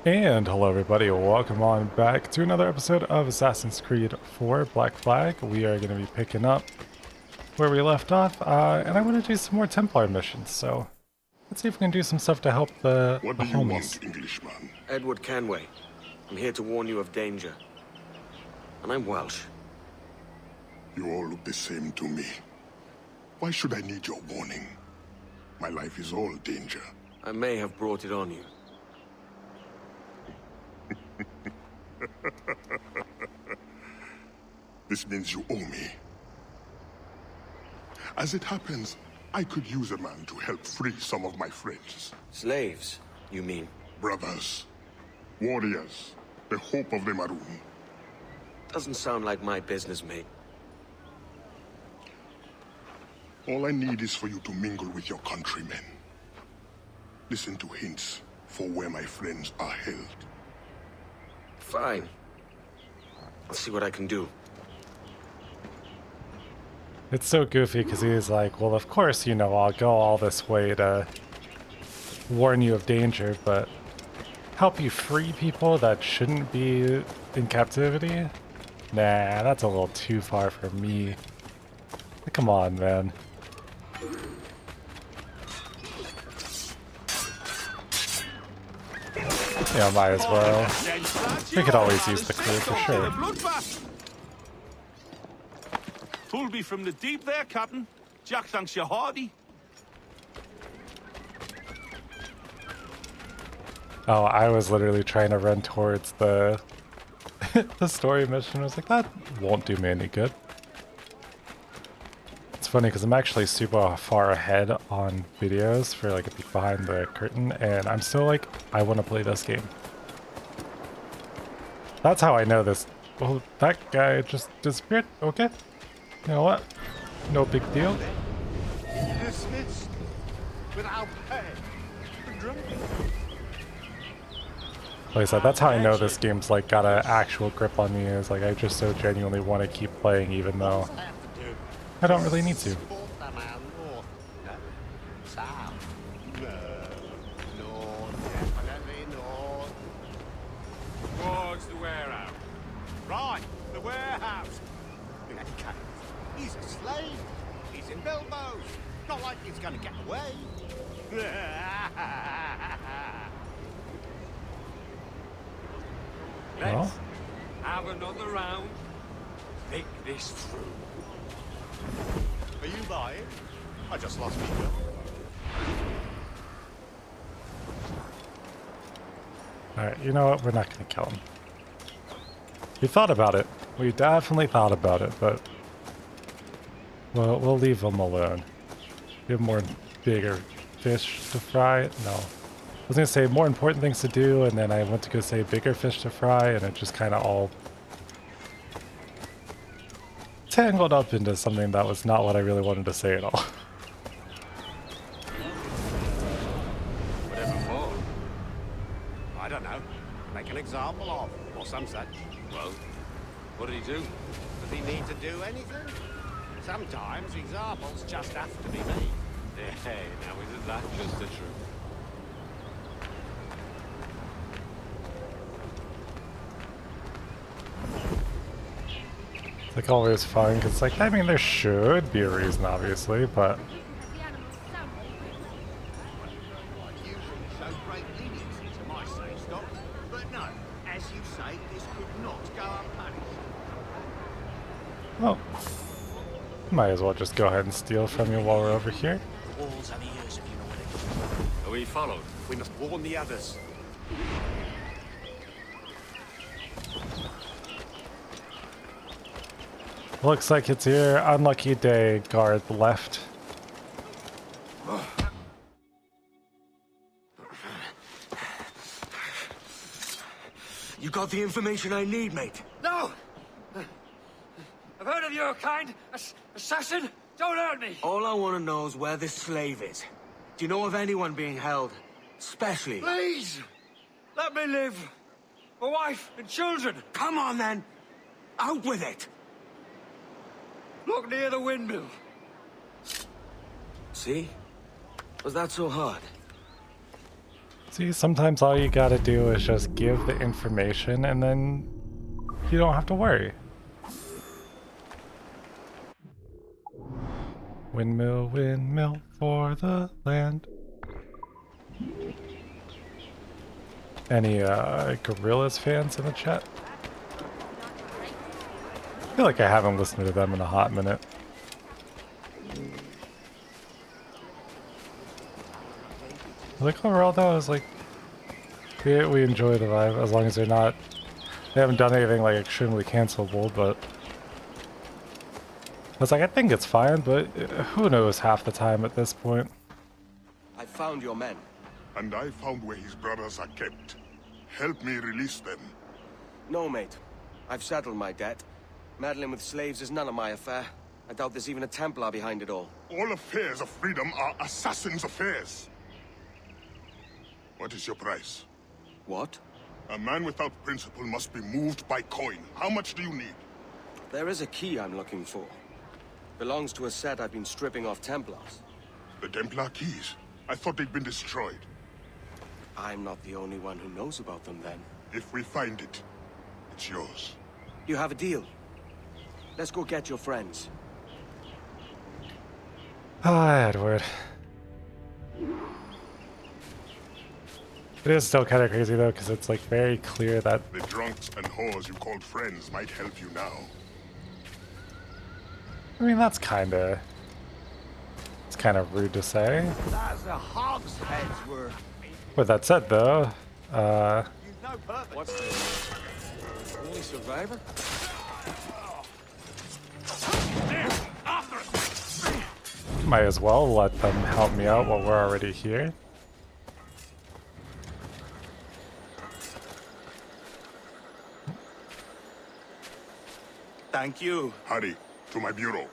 And hello everybody, welcome on back to another episode of Assassin's Creed 4 Black Flag. We are going to be picking up where we left off, and I want to do some more Templar missions, so let's see if we can do some stuff to help the What do you homies. want, Englishman? Edward Kenway. I'm here to warn you of danger. And I'm Welsh. You all look the same to me. Why should I need your warning? My life is all danger. I may have brought it on you. This means you owe me. As it happens, I could use a man to help free some of my friends. Slaves, you mean? Brothers. Warriors. The hope of the Maroon. Doesn't sound like my business, mate. All I need is for you to mingle with your countrymen. Listen to hints for where my friends are held. Fine. I'll see what I can do. It's so goofy because he's like, well, of course, I'll go all this way to warn you of danger, but help you free people that shouldn't be in captivity? Nah, that's a little too far for me. Come on, man. Yeah, might as well. We could always use the crew for sure. Pulled me from the deep there, Captain. Jack thanks you hearty. Oh, I was literally trying to run towards the the story mission. I was like, that won't do me any good. It's funny because I'm actually super far ahead on videos for like a peek behind the curtain, and I'm still like, I want to play this game. That's how I know this. Well, that guy just disappeared. Okay. You know what? No big deal. Dismissed without pay. Drunk. Like I said, that's how I know this game's like got an actual grip on me, is like I just so genuinely want to keep playing even though I don't really need to. Towards the warehouse. Right, the warehouse. In any case, he's a slave. He's in Bilbo's. Not like he's gonna get away. Well. Let's have another round. Think this through. Are you buying? I just lost my bill. Alright, you know what? We're not going to kill him. We thought about it. We definitely thought about it, but we'll leave him alone. We have more bigger fish to fry. No. I was going to say more important things to do, and then I went to go say bigger fish to fry, and it just kind of all tangled up into something that was not what I really wanted to say at all. Whatever for? I don't know. Make an example of, or some such. Well, what did he do? Does he need to do anything? Sometimes examples just have to be made. Hey, now isn't that just the truth? It's like always fun, because it's like, I mean, there should be a reason, obviously, but Usually show great leniency to my slave stock, but no, as you say, this could not go unpunished. well, might as well just go ahead and steal from you while we're over here. The walls are yours if you know what Are we followed? We must warn the others. Looks like it's your unlucky day, guard left. You got the information I need, mate. No! I've heard of your kind. Assassin! Don't hurt me! All I want to know is where this slave is. Do you know of anyone being held? Especially... Please! Let me live! My wife and children! Come on, then! Out with it! Look near the windmill. See? Was that so hard? See, sometimes all you gotta do is just give the information and then you don't have to worry. Windmill, windmill for the land. Any Gorillaz fans in the chat? I feel like I haven't listened to them in a hot minute. Like overall though, I was like, we enjoy the vibe as long as they haven't done anything like extremely cancelable, but I was like, I think it's fine, but who knows half the time at this point. I found your men. And I found where his brothers are kept. Help me release them. No, mate. I've settled my debt. Meddling with slaves is none of my affair. I doubt there's even a Templar behind it all. All affairs of freedom are assassins' affairs. What is your price? What? A man without principle must be moved by coin. How much do you need? There is a key I'm looking for. Belongs to a set I've been stripping off Templars. The Templar keys? I thought they'd been destroyed. I'm not the only one who knows about them then. If we find it, it's yours. You have a deal. Let's go get your friends. Ah, Edward. It is still kind of crazy though, because it's like very clear that The drunks and whores you called friends might help you now. I mean that's kind of rude to say. That's a hog's head's worth. With that said though, You've no purpose. What's this? Only survivor? might as well let them help me out while we're already here. Thank you. Hurry, to my bureau.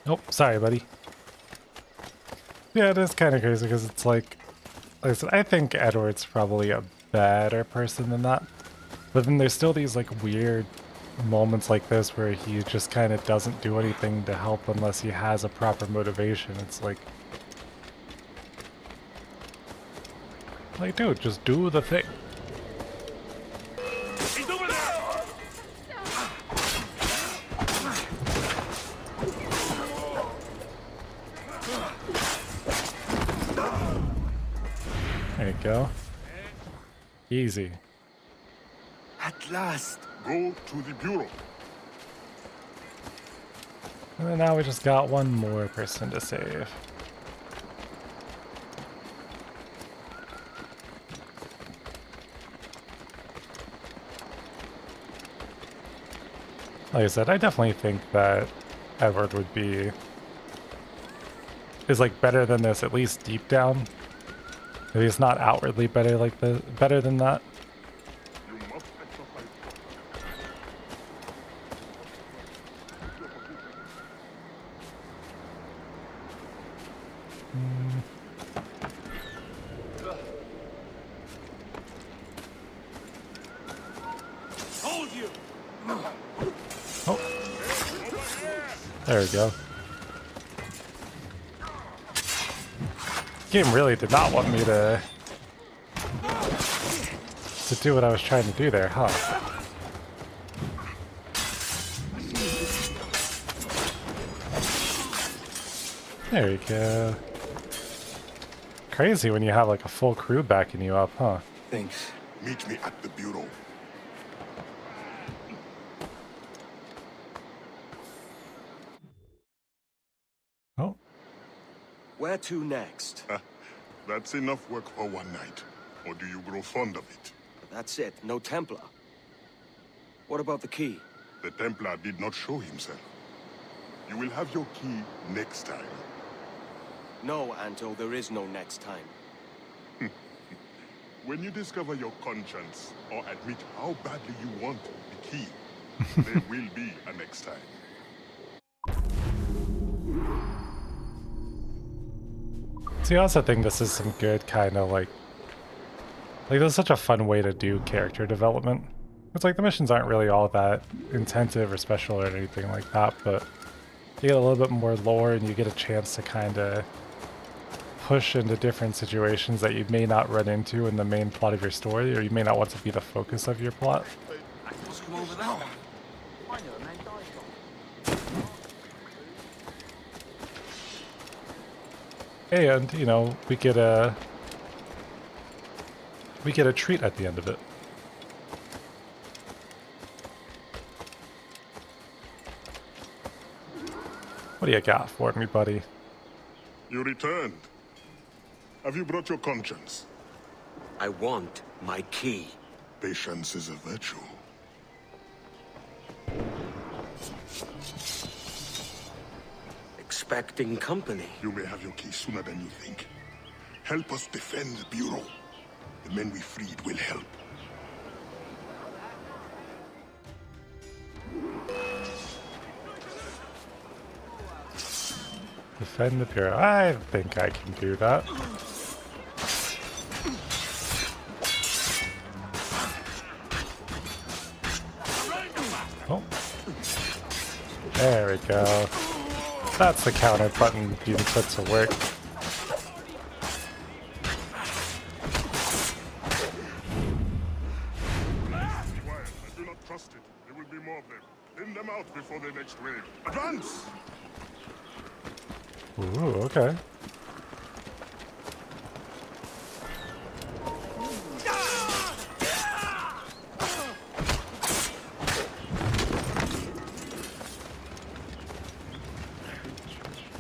Nope, sorry, buddy. Yeah, it is kind of crazy because it's like I said, I think Edward's probably a better person than that. But then there's still these like weird moments like this where he just kind of doesn't do anything to help unless he has a proper motivation. It's like, dude, just do the thing. He's over there! There you go. Easy. At last. Go to the bureau. And then now we just got one more person to save. Like I said, I definitely think that Edward would be is like better than this, at least deep down. If he's not outwardly better better than that. You must exercise. Hold you! Oh. There we go. Game really did not want me to do what I was trying to do there, huh? There you go. Crazy when you have like a full crew backing you up, huh? Thanks. Meet me at the bureau. Oh, Where to next? That's enough work for one night. Or do you grow fond of it? That's it. No Templar. What about the key? The Templar did not show himself. You will have your key next time. No, Anto, there is no next time. When you discover your conscience, or admit how badly you want the key, there will be a next time. see, I also think this is some good kind of like this is such a fun way to do character development. It's like the missions aren't really all that intensive or special or anything like that, but you get a little bit more lore and you get a chance to kind of push into different situations that you may not run into in the main plot of your story, or you may not want to be the focus of your plot. What's come over that one? And, you know, we get a treat at the end of it. What do you got for me, buddy? You returned. Have you brought your conscience? I want my key. Patience is a virtue. Expecting company. You may have your key sooner than you think. Help us defend the Bureau. The men we freed will help. Defend the Bureau. I think I can do that. Oh. There we go. That's the counter button being put to work. Quiet. I do not trust it. There will be more of them. Thin them out before the next wave. Advance! Ooh, okay.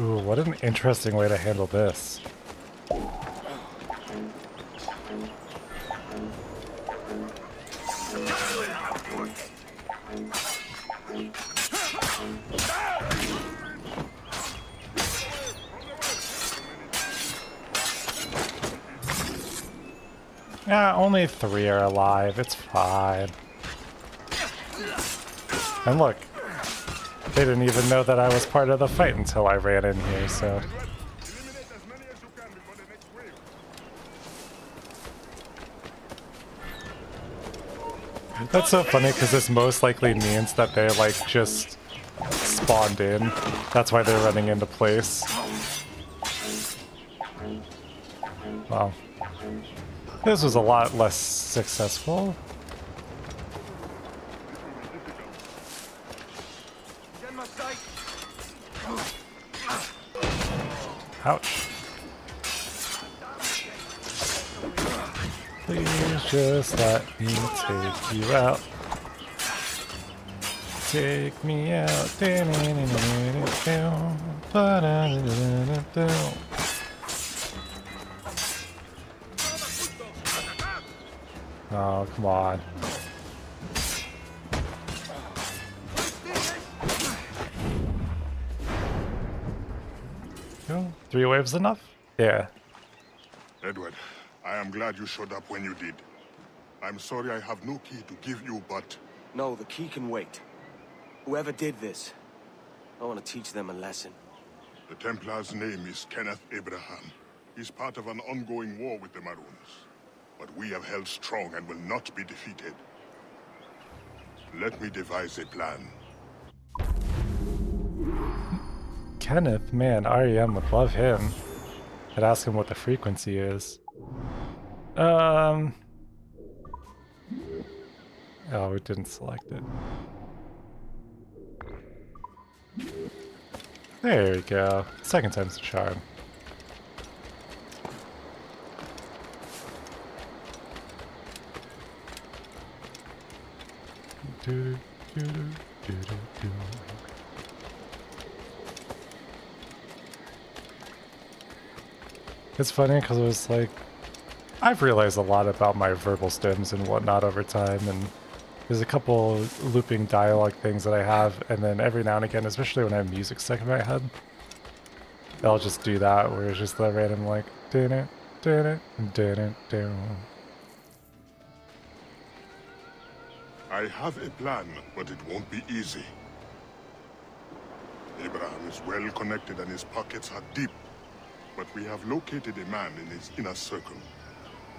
Ooh, what an interesting way to handle this. Yeah, only 3 are alive. It's fine. And look, they didn't even know that I was part of the fight until I ran in here, so... Eliminate as many as you can before the next wave. That's so funny because this most likely means that they're like just spawned in. That's why they're running into place. Wow. This was a lot less successful. Ouch. Please just let me take you out. Take me out. Oh, come on. Cool. 3 waves enough? Yeah. Edward, I am glad you showed up when you did. I'm sorry I have no key to give you, but... No, the key can wait. Whoever did this, I want to teach them a lesson. The Templar's name is Kenneth Abraham. He's part of an ongoing war with the Maroons. But we have held strong and will not be defeated. Let me devise a plan. Kenneth, man, REM would love him. I'd ask him what the frequency is. Oh, we didn't select it. There we go. Second time's the charm. Do, do, do, do, do. It's funny because it was like, I've realized a lot about my verbal stems and whatnot over time, and there's a couple looping dialogue things that I have, and then every now and again, especially when I have music stuck in my head, I'll just do that where it's just the random like, dun dun dun dun. I have a plan, but it won't be easy. Abraham is well connected and his pockets are deep. But we have located a man in his inner circle.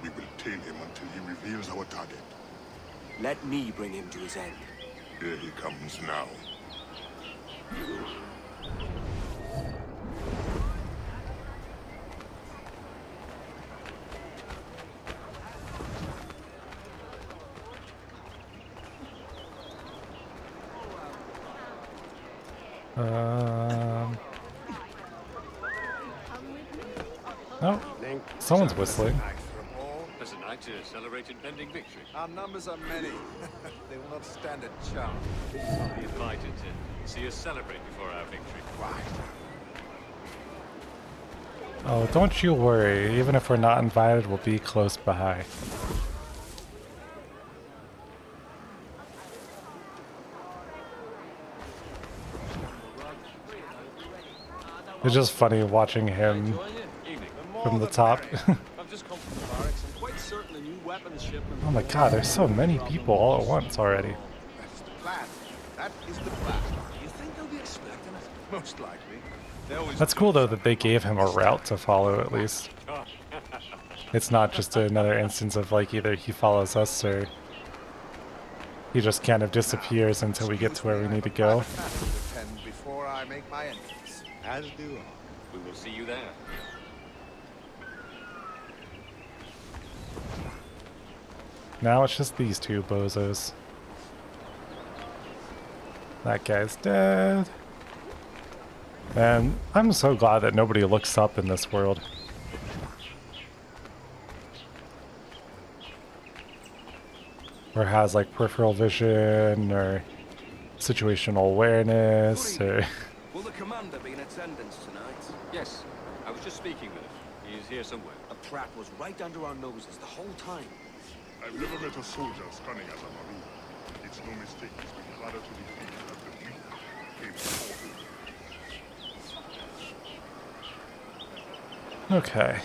We will tail him until he reveals our target. Let me bring him to his end. Here he comes now. Oh, someone's whistling. As a night to celebrate impending victory. Our numbers are many. They will not stand a chance. I'll be invited to see us celebrate before our victory. Right. Oh, don't you worry. Even if we're not invited, we'll be close by. It's just funny watching him from the top. I've just come from the barracks. I'm quite certain a new weapons shipment. Oh my god, there's so many people all at once already. That is the plan. That is the plan. You think they'll be expecting it? Most likely. They always That's cool though that they gave him a route to follow at least. It's not just another instance of like either he follows us or he just kind of disappears until we get to where we need to go. attend before I make my entrance. As do I. We will see you there. Now it's just these two bozos. That guy's dead. And I'm so glad that nobody looks up in this world. Or has like peripheral vision or situational awareness or... Will the commander be in attendance tonight? Yes, I was just speaking with him. He's here somewhere. A trap was right under our noses the whole time. I've never met a soldier as cunning as a Marine. It's no mistake he's been harder to defeat as the weak came before him. Okay.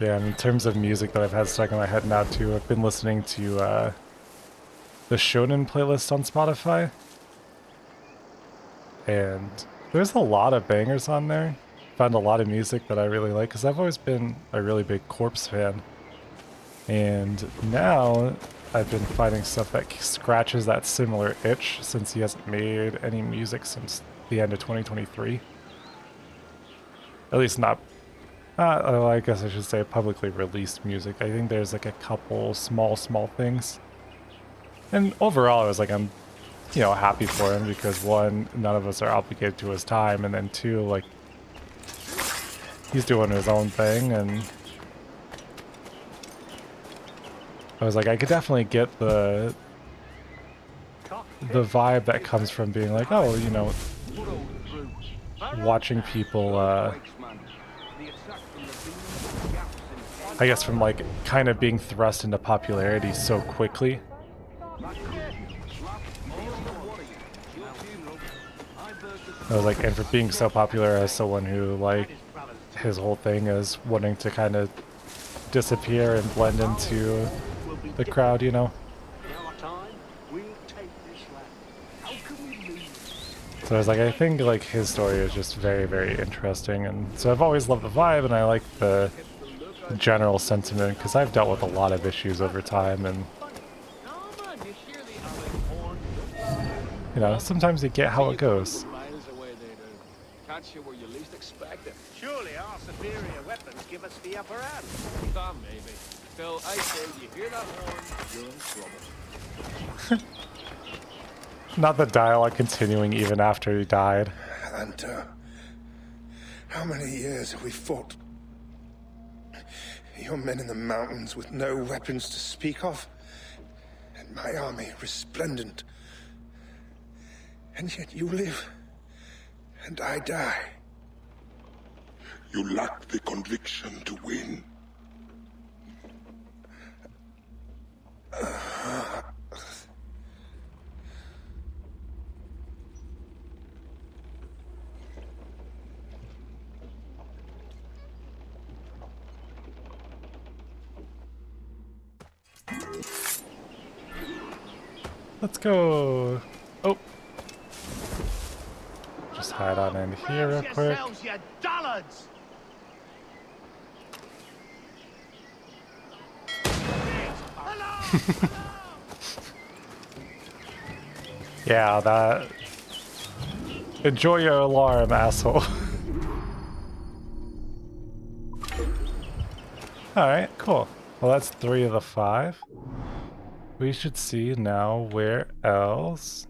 Yeah, and in terms of music that I've had stuck in my head now too, I've been listening to the Shonen playlist on Spotify. And there's a lot of bangers on there. Found a lot of music that I really like because I've always been a really big Corpse fan. And now I've been finding stuff that scratches that similar itch since he hasn't made any music since the end of 2023. At least not, I guess I should say publicly released music. I think there's like a couple small things. And overall I was like, I'm, you know, happy for him because one, none of us are obligated to his time, and then two, like, he's doing his own thing, and I was like, I could definitely get the vibe that comes from being like, oh, you know, watching people, I guess from like kind of being thrust into popularity so quickly. I was like, and for being so popular as someone who like his whole thing is wanting to kind of disappear and blend into the crowd, you know. So I was like, I think like his story is just very interesting, and so I've always loved the vibe, and I like the general sentiment because I've dealt with a lot of issues over time, and you know, sometimes you get how it goes. Catch you where you least expect it. Surely our superior weapons give us the upper hand. That maybe. Phil, I say, you hear that horn, you're in trouble. Not the dialogue continuing even after he died. And how many years have we fought? Your men in the mountains with no weapons to speak of, and my army resplendent. And yet you live, and I die. You lack the conviction to win. Let's go. Oh. Just hide on in here real quick. Yourselves, you dullards! Yeah, that. Enjoy your alarm, asshole. Alright, cool. Well, that's 3 of the 5. We should see now where else.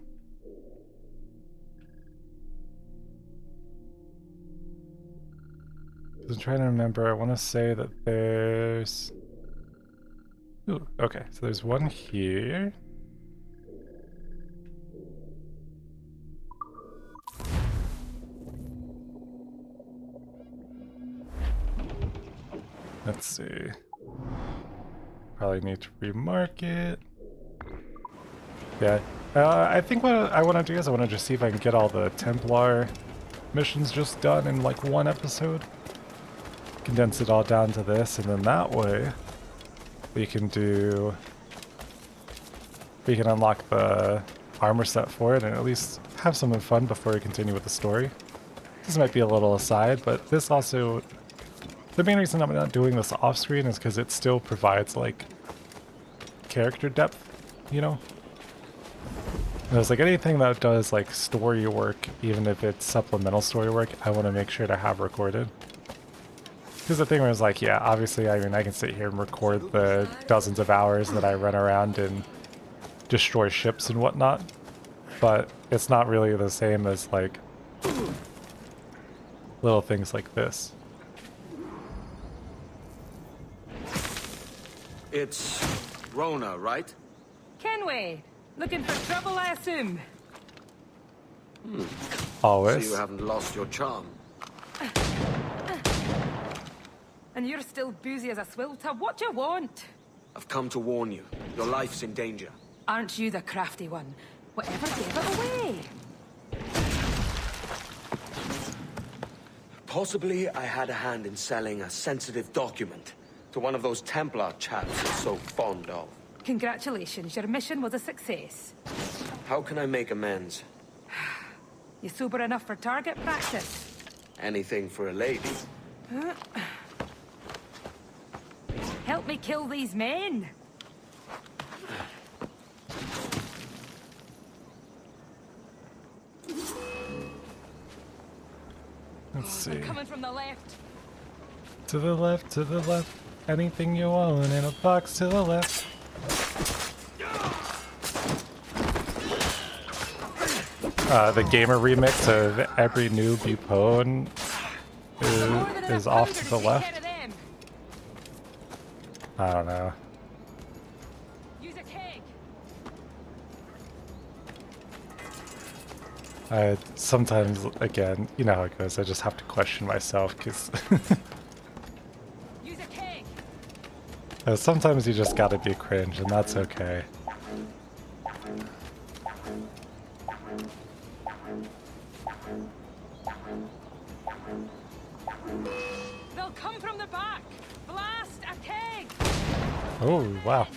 I'm trying to remember. I want to say that there's... Ooh, okay, so there's one here. Let's see. Probably need to remark it. Yeah. I think what I want to do is I want to just see if I can get all the Templar missions just done in like one episode. Condense it all down to this, and then that way we can unlock the armor set for it and at least have some fun before we continue with the story. This might be a little aside, but this also... The main reason I'm not doing this off screen is because it still provides like character depth, you know? There's like anything that does like story work, even if it's supplemental story work, I want to make sure to have recorded. Because the thing was like, yeah, obviously, I mean, I can sit here and record the dozens of hours that I run around and destroy ships and whatnot, but it's not really the same as like little things like this. It's Rona, right? Kenway, looking for trouble, I assume. Always. So you haven't lost your charm. And you're still boozy as a swilter. What do you want? I've come to warn you. Your life's in danger. Aren't you the crafty one? Whatever gave it away? Possibly I had a hand in selling a sensitive document to one of those Templar chaps you're so fond of. Congratulations, your mission was a success. How can I make amends? You sober enough for target practice? Anything for a lady. Help me kill these men. Let's see. They're coming from the left. To the left, to the left. Anything you want in a box to the left. The gamer remix of Every New Bupone is off to the left. I don't know. Use a keg. I sometimes, again, you know how it goes. I just have to question myself because Use a keg. sometimes you just gotta be cringe, and that's okay. They'll come from the back. Blast a keg. Oh, wow.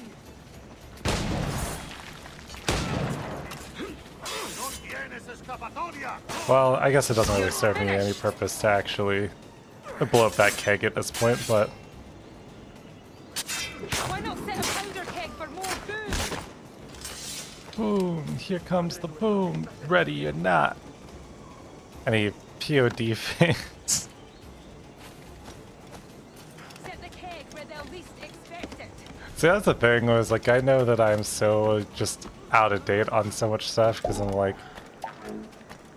Well, I guess it doesn't really serve me any purpose to actually blow up that keg at this point, but... Why not set a powder keg for more boom? Boom! Here comes the boom! Ready or not! Any POD fans? Set the keg where they'll least expect it. See, that's the thing, was like, I know that I'm so just out of date on so much stuff, because I'm like...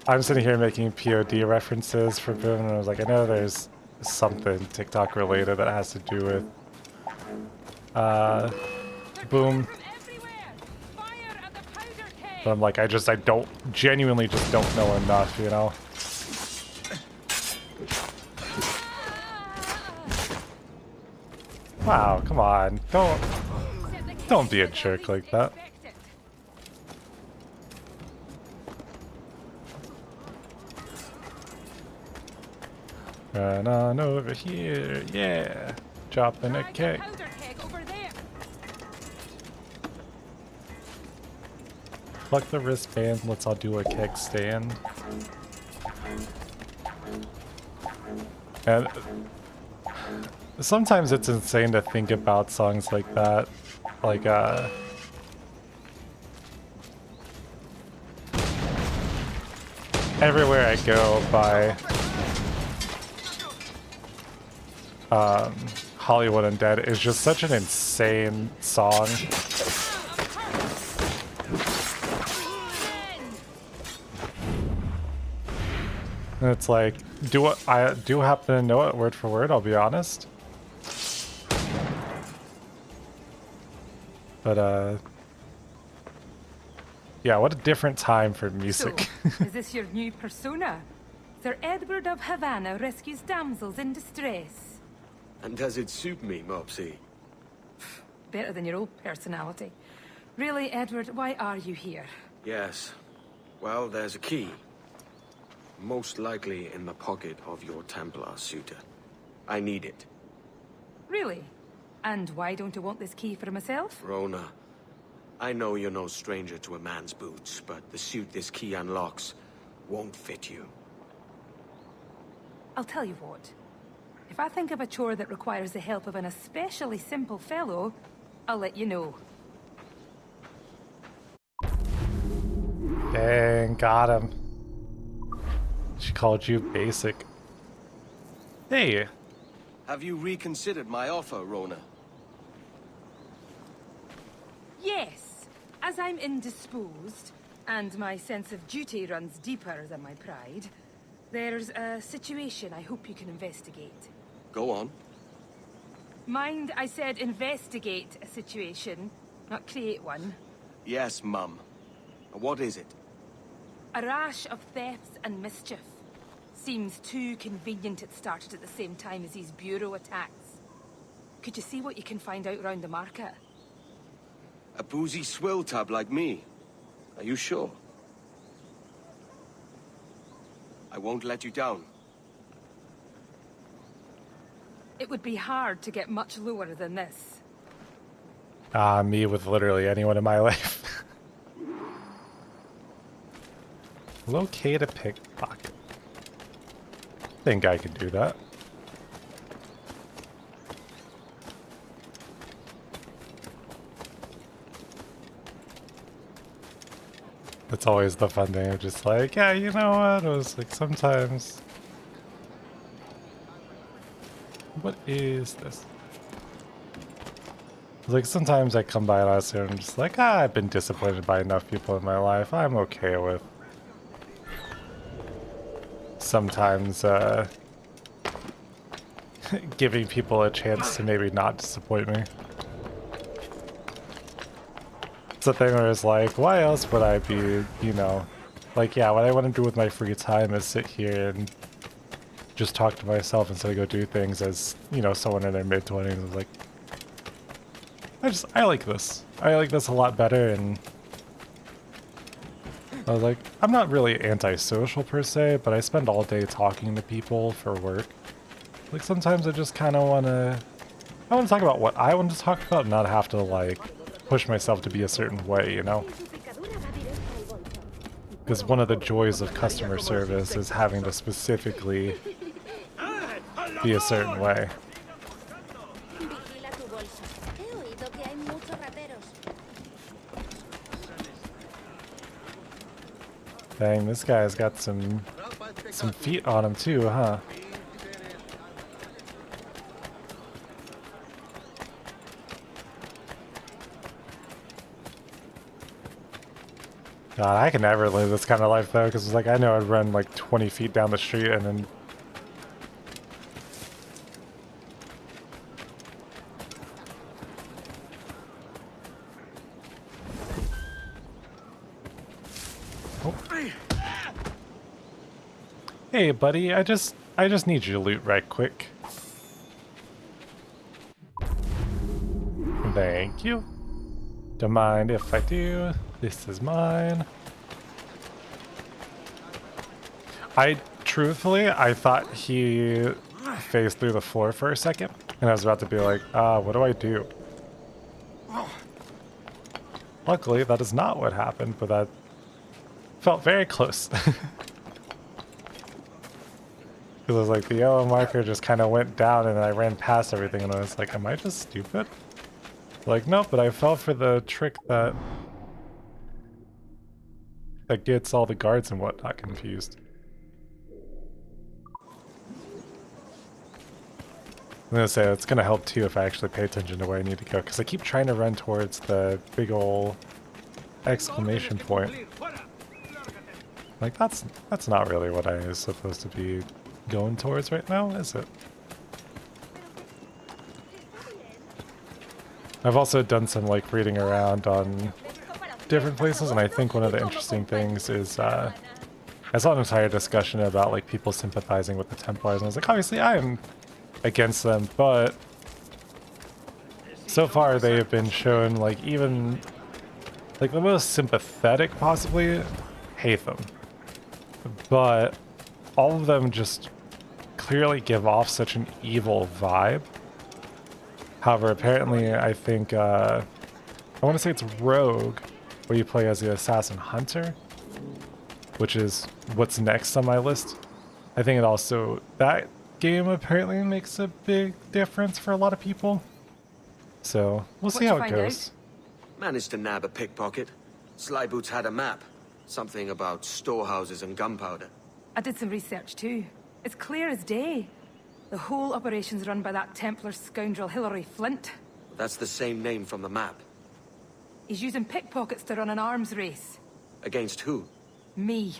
I'm sitting here making POD references for Boom, and I was like, I know there's something TikTok related that has to do with Boom. But I'm like, I genuinely just don't know enough, you know? Wow, come on. Don't be a jerk like that. Run on over here, yeah. Dropping a keg. Pluck the wristband, let's all do a keg stand. And sometimes it's insane to think about songs like that. Like, Everywhere I Go by Hollywood Undead is just such an insane song. And it's like, I do happen to know it word for word, I'll be honest. But yeah, what a different time for music. So, is this your new persona? Sir Edward of Havana rescues damsels in distress. And does it suit me, Mopsy? Better than your old personality. Really, Edward, why are you here? Yes. Well, there's a key. Most likely in the pocket of your Templar suitor. I need it. Really? And why don't you want this key for myself? Rona, I know you're no stranger to a man's boots, but the suit this key unlocks won't fit you. I'll tell you what. If I think of a chore that requires the help of an especially simple fellow, I'll let you know. Dang, got him. She called you basic. Hey. Have you reconsidered my offer, Rona? Yes. As I'm indisposed, and my sense of duty runs deeper than my pride, there's a situation I hope you can investigate. Go on. Mind, I said investigate a situation, not create one. Yes, Mum. What is it? A rash of thefts and mischief. Seems too convenient it started at the same time as these bureau attacks. Could you see what you can find out around the market? A boozy swill tub like me? Are you sure? I won't let you down. It would be hard to get much lower than this. Me with literally anyone in my life. Locate a pickpocket. Think I could do that. That's always the fun thing of just like, yeah, you know what? It was like sometimes. What is this? Like sometimes I come by last year and I'm just like, I've been disappointed by enough people in my life. I'm okay with sometimes giving people a chance to maybe not disappoint me. It's a thing where it's like, why else would I be, you know, like, yeah, what I want to do with my free time is sit here and just talk to myself instead of go do things as, you know, someone in their mid-20s is like, I like this. I like this a lot better, and I was like, I'm not really antisocial per se, but I spend all day talking to people for work. Like sometimes I just kind of want to talk about what I want to talk about and not have to like push myself to be a certain way, you know? Because one of the joys of customer service is having to specifically be a certain way. Dang, this guy's got some feet on him too, huh? God, I can never live this kind of life though, because like I know I'd run like 20 feet down the street and then hey, buddy, I just need you to loot right quick. Thank you. Don't mind if I do. This is mine. Truthfully, I thought he phased through the floor for a second, and I was about to be like, what do I do? Luckily, that is not what happened, but that felt very close. Because I was like, the yellow marker just kind of went down and I ran past everything and I was like, am I just stupid? Like, nope, but I fell for the trick that gets all the guards and whatnot confused. I'm gonna say it's gonna help too if I actually pay attention to where I need to go, because I keep trying to run towards the big ol' exclamation point. Like that's not really what I was supposed to be going towards right now, is it? I've also done some like reading around on different places, and I think one of the interesting things is I saw an entire discussion about like people sympathizing with the Templars, and I was like, obviously I am against them, but so far they have been shown like even like the most sympathetic possibly hate them, but all of them just clearly give off such an evil vibe. However, apparently I think I want to say it's Rogue, where you play as the assassin hunter, which is what's next on my list. I think it also, that game apparently makes a big difference for a lot of people. So we'll see how it goes. Managed to nab a pickpocket. Slyboots had a map. Something about storehouses and gunpowder. I did some research too. It's clear as day. The whole operation's run by that Templar scoundrel Hilary Flint. That's the same name from the map. He's using pickpockets to run an arms race. Against who? Me.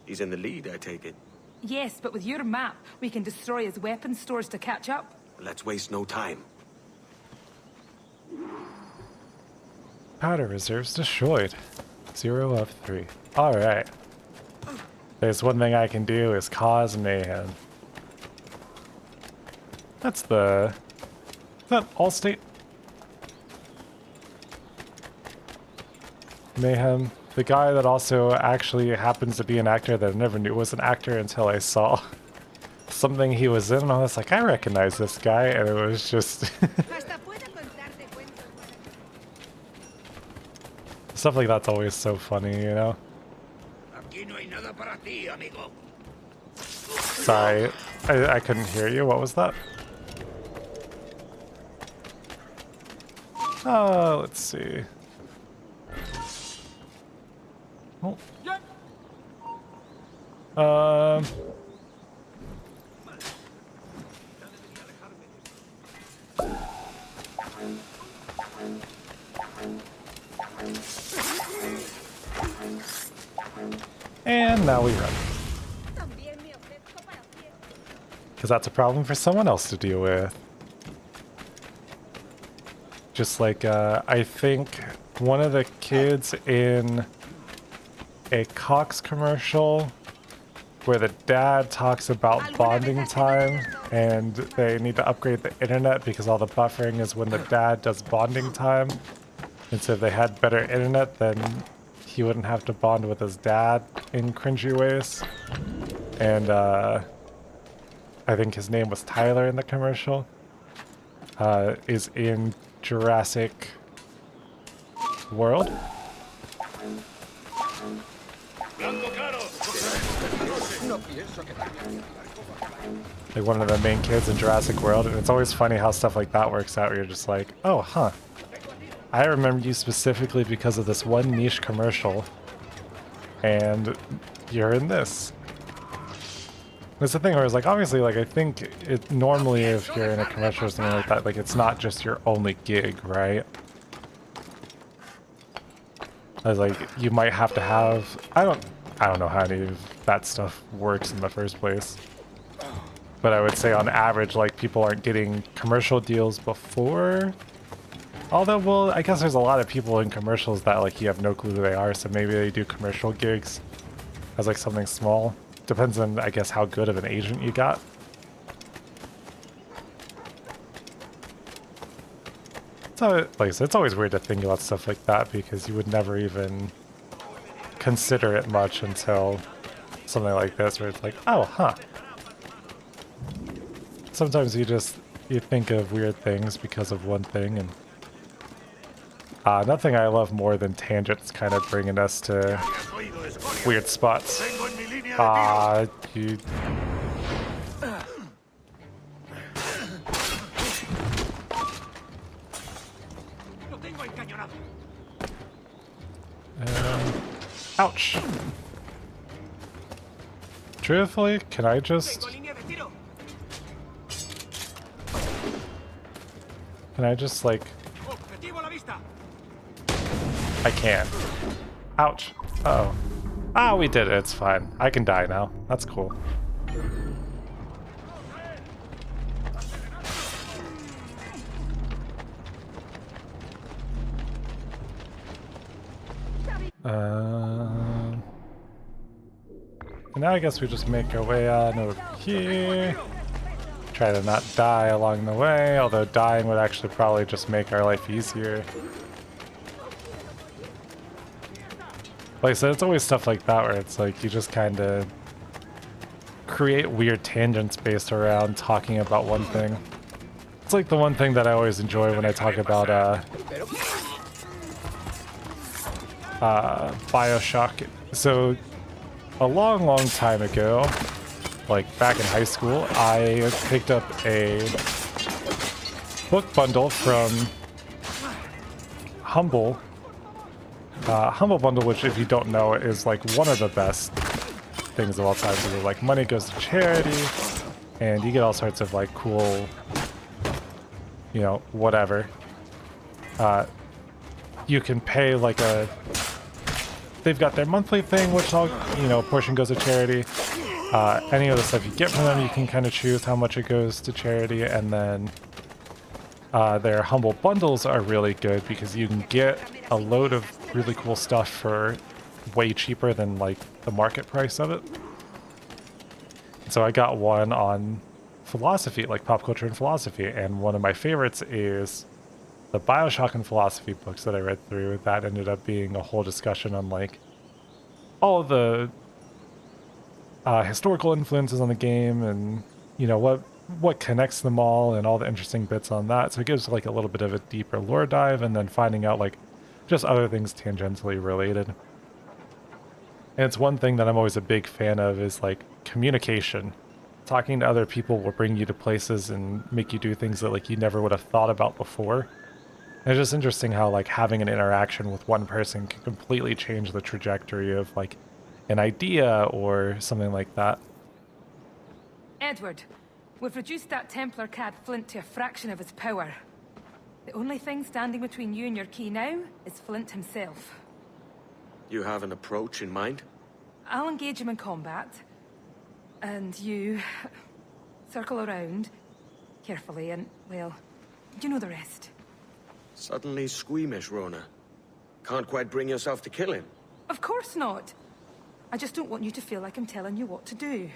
He's in the lead, I take it. Yes, but with your map, we can destroy his weapon stores to catch up. Let's waste no time. Powder reserves destroyed. 0 of 3. Alright. There's one thing I can do is cause mayhem. That's the... Is that Allstate? Mayhem. The guy that also actually happens to be an actor that I never knew was an actor until I saw something he was in, and I was like, I recognize this guy, and it was just... Stuff like that's always so funny, you know? Sorry, I couldn't hear you. What was that? Let's see. Oh. And now we run. Because that's a problem for someone else to deal with. Just like, I think one of the kids in a Cox commercial where the dad talks about bonding time and they need to upgrade the internet because all the buffering is when the dad does bonding time. And so if they had better internet, then he wouldn't have to bond with his dad in cringy ways. And I think his name was Tyler in the commercial. Is in Jurassic World. Like one of the main kids in Jurassic World, and it's always funny how stuff like that works out where you're just like, oh, huh. I remember you specifically because of this one niche commercial, and you're in this. That's the thing where it's like, obviously, like, I think it normally if you're in a commercial or something like that, like, it's not just your only gig, right? I was like, you might have to have, I don't know how any of that stuff works in the first place. But I would say on average, like, people aren't getting commercial deals before. Although, well, I guess there's a lot of people in commercials that, like, you have no clue who they are, so maybe they do commercial gigs as, like, something small. Depends on, I guess, how good of an agent you got. So, like I said, it's always weird to think about stuff like that because you would never even consider it much until something like this where it's like, oh, huh. Sometimes you think of weird things because of one thing, and nothing I love more than tangents kind of bringing us to weird spots. You... ouch. Truthfully, can I just... Can I just, like... I can't. Ouch. Uh-oh. Ah, we did it. It's fine. I can die now. That's cool. And now I guess we just make our way on over here. Try to not die along the way, although dying would actually probably just make our life easier. Like I said, it's always stuff like that where it's like you just kind of create weird tangents based around talking about one thing. It's like the one thing that I always enjoy when I talk about Bioshock. So a long time ago, like back in high school, I picked up a book bundle from Humble. Humble Bundle, which if you don't know, is like one of the best things of all time. So like money goes to charity, and you get all sorts of like cool, you know, whatever. You can pay like a... They've got their monthly thing, which all, you know, portion goes to charity. Any of the stuff you get from them, you can kind of choose how much it goes to charity, and then their Humble Bundles are really good because you can get a load of really cool stuff for way cheaper than like the market price of it. So I got one on philosophy, like pop culture and philosophy, and one of my favorites is the Bioshock and philosophy books that I read through. That ended up being a whole discussion on like all the historical influences on the game, and you know what connects them all, and all the interesting bits on that. So it gives like a little bit of a deeper lore dive, and then finding out like just other things tangentially related. And it's one thing that I'm always a big fan of is like communication. Talking to other people will bring you to places and make you do things that like you never would have thought about before. And it's just interesting how like having an interaction with one person can completely change the trajectory of like an idea or something like that. Edward, we've reduced that Templar cad Flint to a fraction of his power. The only thing standing between you and your key now is Flint himself. You have an approach in mind? I'll engage him in combat, and you circle around carefully, and, well, you know the rest. Suddenly squeamish, Rona. Can't quite bring yourself to kill him. Of course not. I just don't want you to feel like I'm telling you what to do.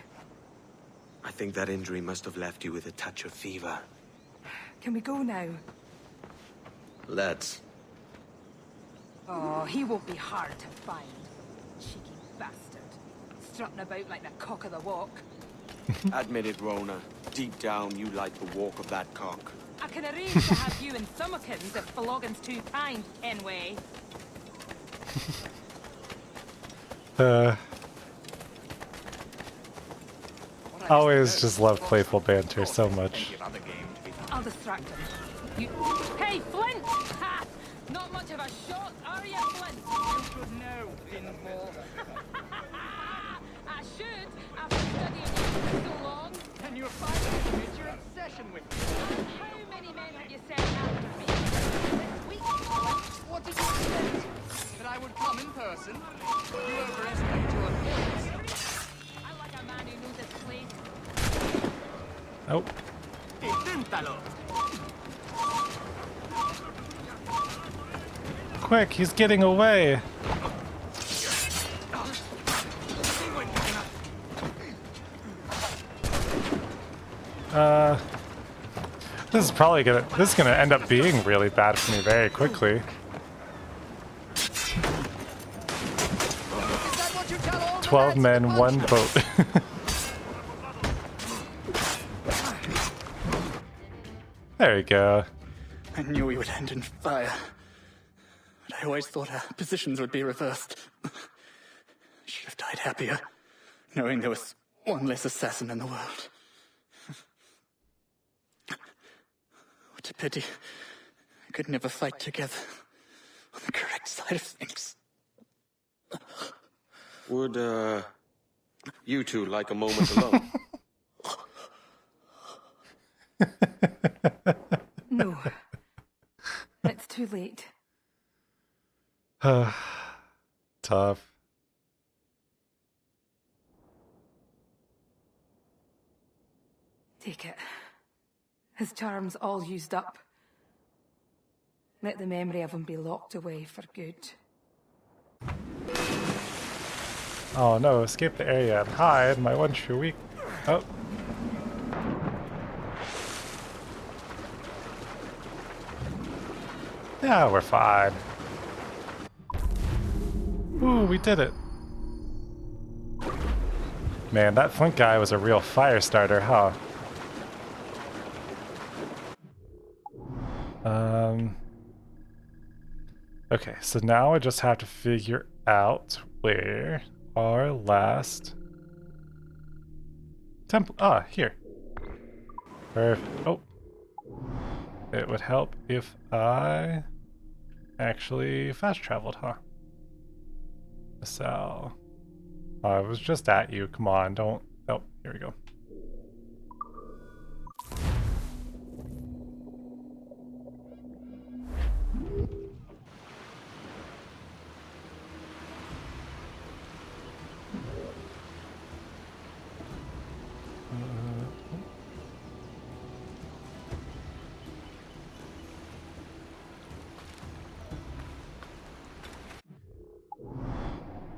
I think that injury must have left you with a touch of fever. Can we go now? Let's. Oh, he won't be hard to find. Cheeky bastard. Strutting about like the cock of the walk. Admit it, Rona. Deep down, you like the walk of that cock. I can arrange to have you in Thumbikins if Floggin's too kind, Kenway. I always just love playful banter so much. I'll distract him. You... Hey, Flint! Ha! Not much of a shot, are you, Flint? You should know, Pinball. I should, after studying you for so long. And you're fighting with your obsession with me. How many men have you sent after me? This week, Flint? What did you expect? That I would come in person? You overestimate your abilities. I like a man who knows his place. Nope. Inténtalo. Quick, he's getting away. This is gonna end up being really bad for me very quickly. 12 men, 1 boat. There we go. I knew we would end in fire. But I always thought our positions would be reversed. I should have died happier, knowing there was one less assassin in the world. What a pity. I could never fight together on the correct side of things. Would, you two like a moment alone? No. too late. Tough. Take it. His charm's all used up. Let the memory of him be locked away for good. Oh no, escape the area and hide. My one true weak. Oh. Yeah, we're fine. Ooh, we did it. Man, that Flint guy was a real fire starter, huh? Okay, so now I just have to figure out where our last temple. Ah, here. Oh. It would help if I actually fast traveled, huh? So, I was just at you. Come on, don't. Oh, here we go.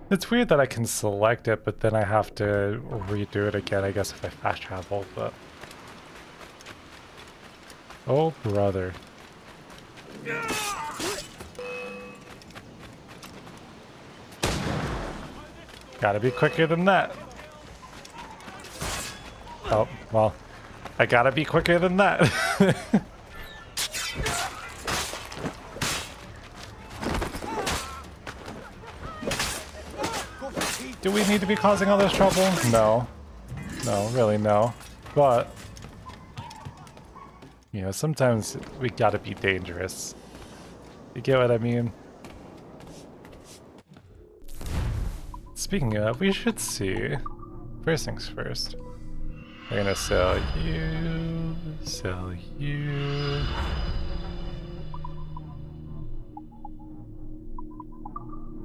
It's weird that I can select it, but then I have to redo it again, I guess, if I fast travel, but... Oh, brother. Gotta be quicker than that. Oh, well, I gotta be quicker than that. Do we need to be causing all this trouble? No. No, really no. But, you know, sometimes we gotta be dangerous. You get what I mean? Speaking of, we should see. First things first. We're gonna sell you, sell you.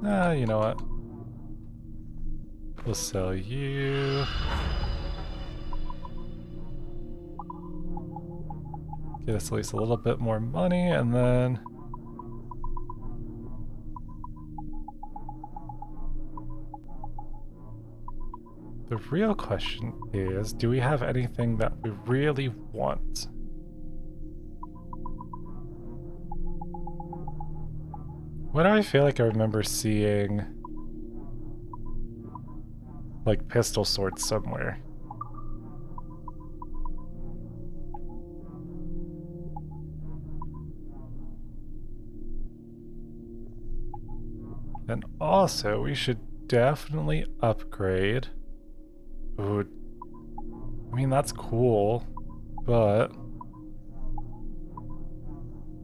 You know what? We'll sell you. Get us at least a little bit more money, and then... The real question is, do we have anything that we really want? What do I feel like I remember seeing? Like pistol swords somewhere. And also, we should definitely upgrade. Ooh, I mean, that's cool, but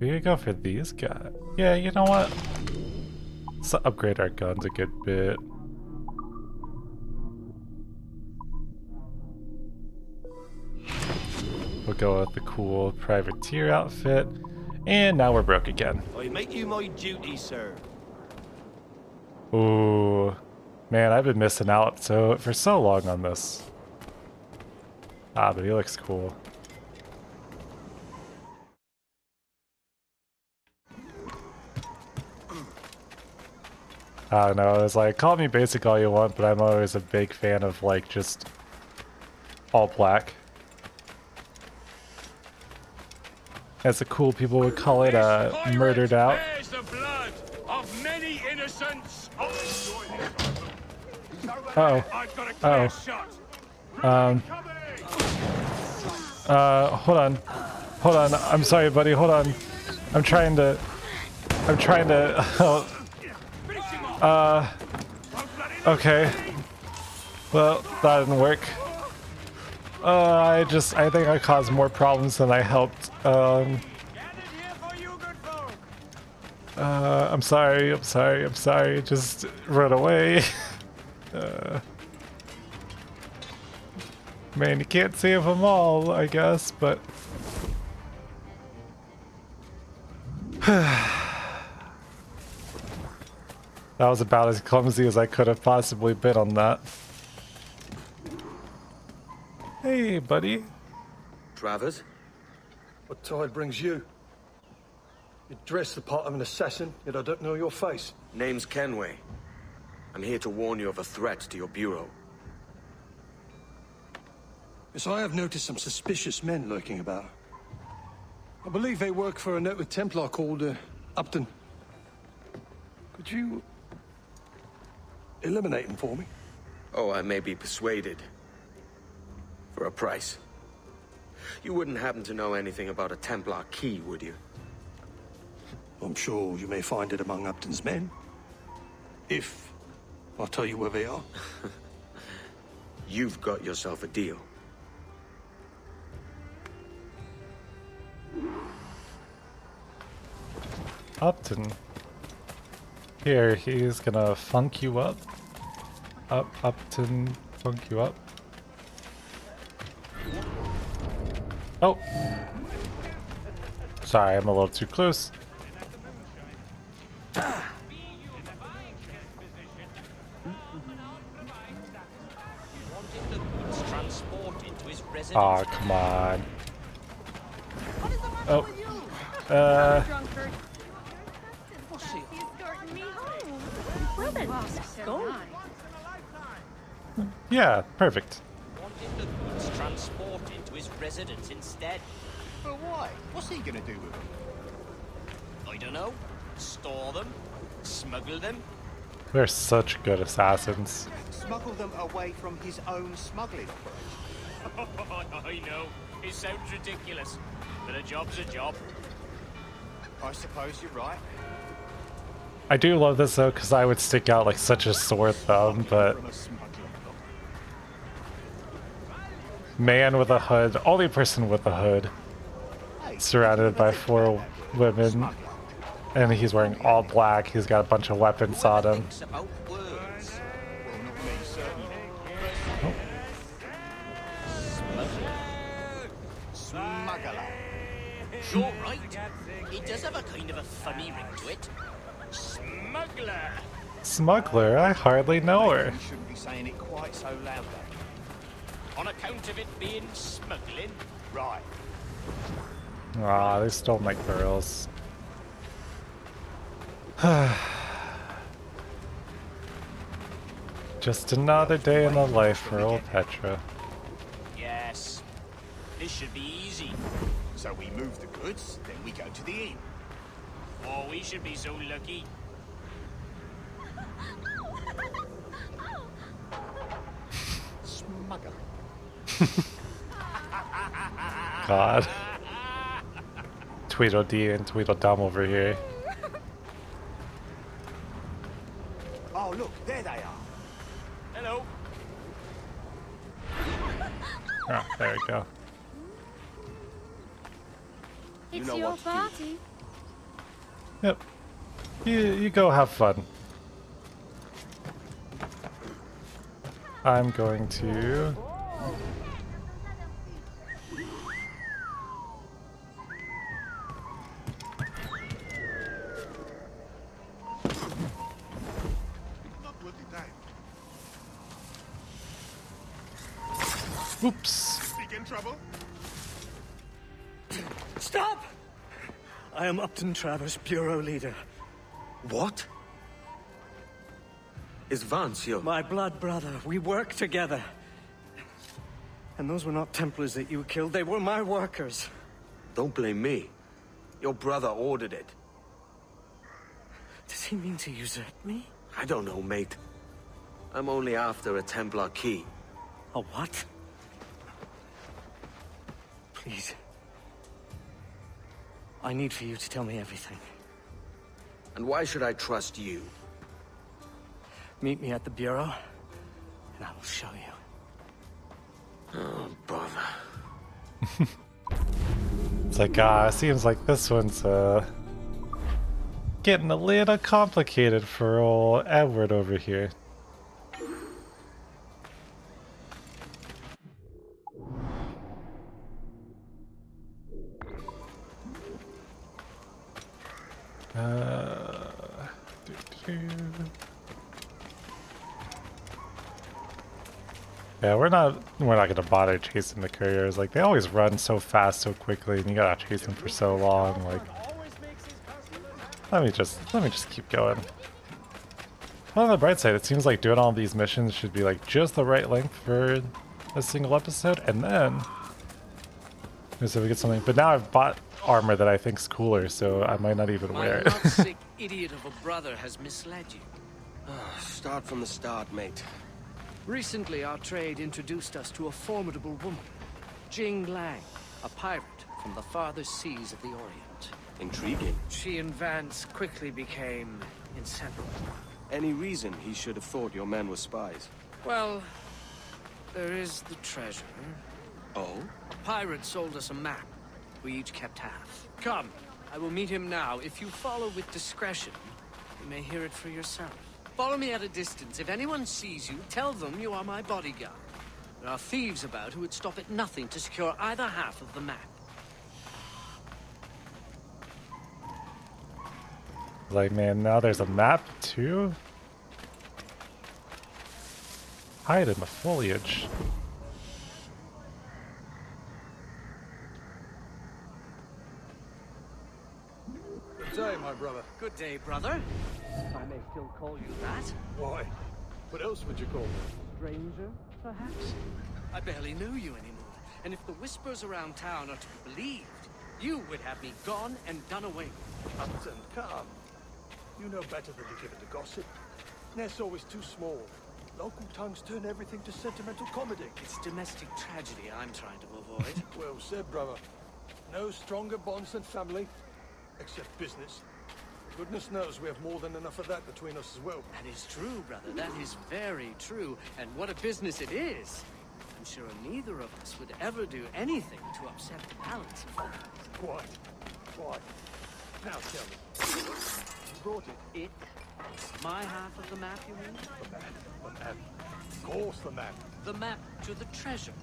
we could go for these guys. Yeah, you know what? Let's upgrade our guns a good bit. We'll go with the cool privateer outfit, and now we're broke again. I make you my duty, sir. Ooh, man, I've been missing out for so long on this. Ah, but he looks cool. I don't know, it's like, call me basic all you want, but I'm always a big fan of, like, just all black. As the cool people would call it, murdered out. The blood of many innocents. Uh-oh. Uh-oh. Hold on. Hold on. I'm sorry, buddy. Hold on. I'm trying to... Okay. Well, that didn't work. I think I caused more problems than I helped. I'm sorry. Just run away. Man, you can't save them all, I guess, but... That was about as clumsy as I could have possibly been on that. Hey, buddy. Travers? What tide brings you? You dress the part of an assassin, yet I don't know your face. Name's Kenway. I'm here to warn you of a threat to your bureau. Yes, I have noticed some suspicious men lurking about. I believe they work for a noted Templar called Upton. Could you eliminate them for me? Oh, I may be persuaded. For a price. You wouldn't happen to know anything about a Templar key, would you? I'm sure you may find it among Upton's men. If I'll tell you where they are. You've got yourself a deal. Upton. Here, he's gonna funk you up. Upton, funk you up. Oh! Sorry, I'm a little too close. Aw, come on. Oh. Yeah, perfect. Wanted the goods transported to his residence instead. But why? What's he gonna do with them? I don't know. Store them? Smuggle them? They're such good assassins. Smuggle them away from his own smuggling operation. I know. It sounds ridiculous. But a job's a job. I suppose you're right. I do love this though, because I would stick out like such a sore thumb, but man with a hood, only person with a hood, surrounded by 4 women, and he's wearing all black. He's got a bunch of weapons on him. You're right. It does have a kind of a funny ring to it. Smuggler. Smuggler? I hardly know her. You shouldn't be saying it quite so loud, though. On account of it being smuggling? Right. Ah, they stole my girls. Just another day in the life for old Petra. Yes. This should be easy. So we move the goods, then we go to the inn. Oh, we should be so lucky. Smuggler. God. Tweedledee and Tweedledum over here. Oh, look, there they are. Hello. Oh, there we go. It's know your what to do. party. Yep. You go have fun. I'm going to... Oops. In trouble? Stop! I am Upton Travers, Bureau Leader. What? Is Vance your... My blood brother. We work together. And those were not Templars that you killed. They were my workers. Don't blame me. Your brother ordered it. Does he mean to usurp me? I don't know, mate. I'm only after a Templar key. A what? Please. I need for you to tell me everything. And why should I trust you? Meet me at the Bureau, and I will show you. Oh, bother. It's like, seems like this one's, getting a little complicated for old Edward over here. Yeah, we're not gonna bother chasing the couriers. Like they always run so fast, so quickly, and you gotta chase them for so long. Like, let me just keep going. Well, on the bright side, it seems like doing all these missions should be like just the right length for a single episode, and then so we get something. But now I've bought armor that I think's cooler, so I might not even wear it. My lovesick idiot of a brother has misled you. Start from the start, mate. Recently, our trade introduced us to a formidable woman, Jing Lang, a pirate from the farthest seas of the Orient. Intriguing. She and Vance quickly became inseparable. Any reason he should have thought your men were spies? Well, there is the treasure. Oh? A pirate sold us a map. We each kept half. Come, I will meet him now. If you follow with discretion, you may hear it for yourself. Follow me at a distance. If anyone sees you, tell them you are my bodyguard. There are thieves about who would stop at nothing to secure either half of the map. Like, man, now there's a map too? Hide in the foliage. Good day, my brother. Good day, brother. If I may still call you that. Why? What else would you call me? Stranger, perhaps? I barely knew you anymore. And if the whispers around town are to be believed, you would have me gone and done away with. Upton, come. You know better than to give it to gossip. Nest's always too small. Local tongues turn everything to sentimental comedy. It's domestic tragedy I'm trying to avoid. Well said, brother. No stronger bonds than family, except business. Goodness knows we have more than enough of that between us as well. That is true, brother. That is very true. And what a business it is. I'm sure neither of us would ever do anything to upset the balance of things. Quite. Now tell me. You brought it? It? My half of the map, you mean? The map. Of course the map. The map to the treasure.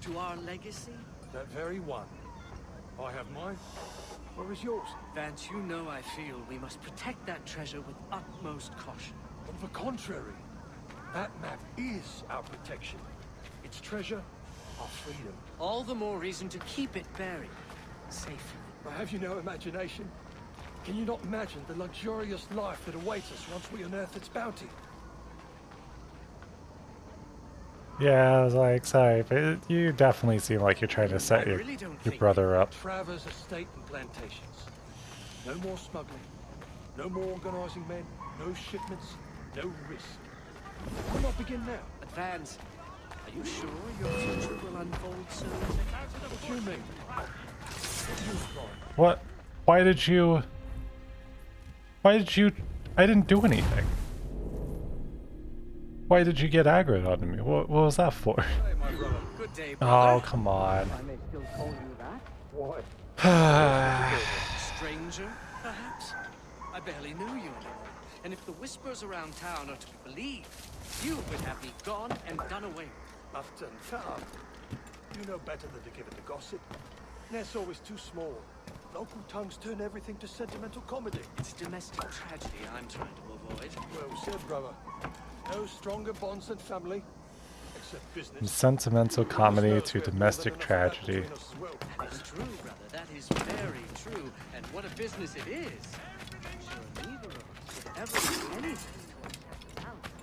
To our legacy? That very one. I have mine. Where is yours? Vance, you know I feel we must protect that treasure with utmost caution. On the contrary, that map is our protection. Its treasure, our freedom. All the more reason to keep it buried. Safely. But have you no imagination? Can you not imagine the luxurious life that awaits us once we unearth its bounty? Yeah, I was like, sorry, but you definitely seem like you're trying to set your brother up. Travers estate and plantations. No more smuggling. No more organizing men. No shipments. No risk. Why not begin now? Advance. Are you sure your future will unfold soon? What do you mean? What? Why did you... I didn't do anything. Why did you get aggroed on me? What was that for? Hey, my brother. Good day, brother. Oh, come on. I may still call you that. Why? Stranger, perhaps? I barely knew you anymore. And if the whispers around town are to be believed, you would have me gone and done away with. Upton, come. You know better than to give it to gossip. Nest's always too small. Local tongues turn everything to sentimental comedy. It's domestic tragedy I'm trying to avoid. Well said, brother. No stronger bonds than family, except business. From sentimental comedy to domestic tragedy. That is true, brother. That is very true. And what a business it is. I'm sure neither of us would ever do anything to upset the balance.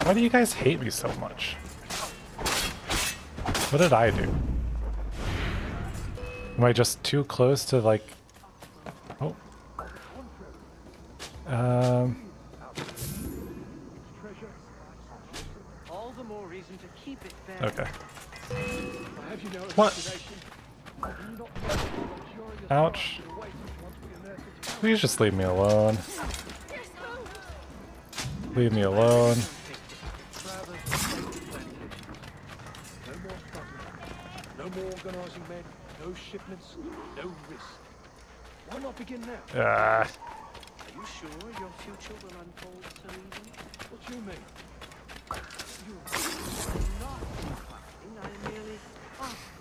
Why do you guys hate me so much? What did I do? Am I just too close to, like... Oh. All the more reason to keep it buried. Okay. What? Ouch. Please just leave me alone. Leave me alone. No more organizing men, no shipments, no risk. Why not begin now? Are you sure your future will unfold so easily? What do you mean? I'm not inquiring, I am merely asking.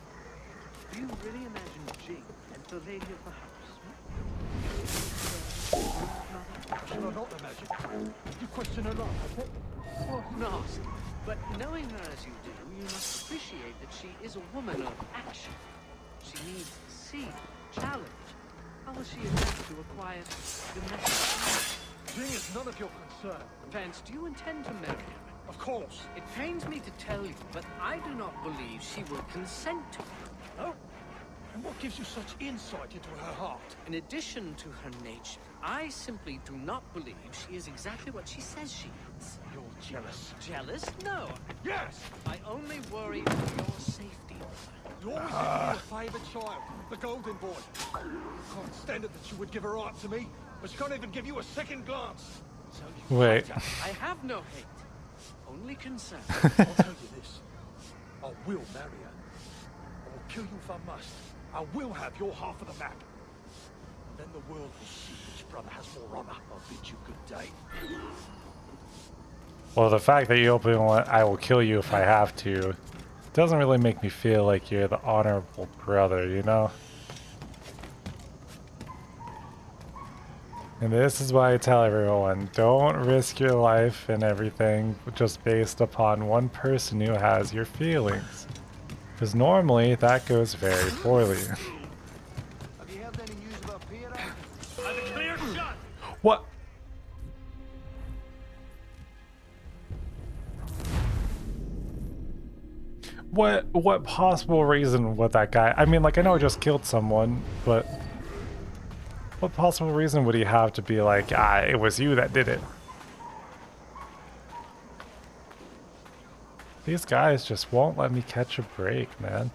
really imagine Jane and the lady of the house? Shall I not imagine? You question her love, I think? Or not. But knowing her as you do, you must appreciate that she is a woman of action. She needs seed, challenge. How will she attempt to acquire domestic? Jing is none of your concern. Vance, do you intend to marry him? Of course. It pains me to tell you, but I do not believe she will consent to it. No? And what gives you such insight into her heart? In addition to her nature, I simply do not believe she is exactly what she says she is. You're jealous. Jealous? No. Yes! I only worry for your safety. You always think of your favourite child, the golden boy. Can't stand it that you would give her art to me, but she can't even give you a second glance. So you Wait. I have no hate, only concern. I'll tell you this. I will marry her. I will kill you if I must. I will have your half of the map. And then the world will see which brother has more honor. I'll bid you good day. Well, the fact that you openly want, I will kill you if I have to, doesn't really make me feel like you're the honorable brother, you know? And this is why I tell everyone, don't risk your life and everything just based upon one person who has your feelings. Because normally that goes very poorly. Have you heard any news about Pierre? And a clear shot! What? What possible reason would that guy... I mean, like, I know I just killed someone, but... what possible reason would he have to be like, ah, it was you that did it? These guys just won't let me catch a break, man.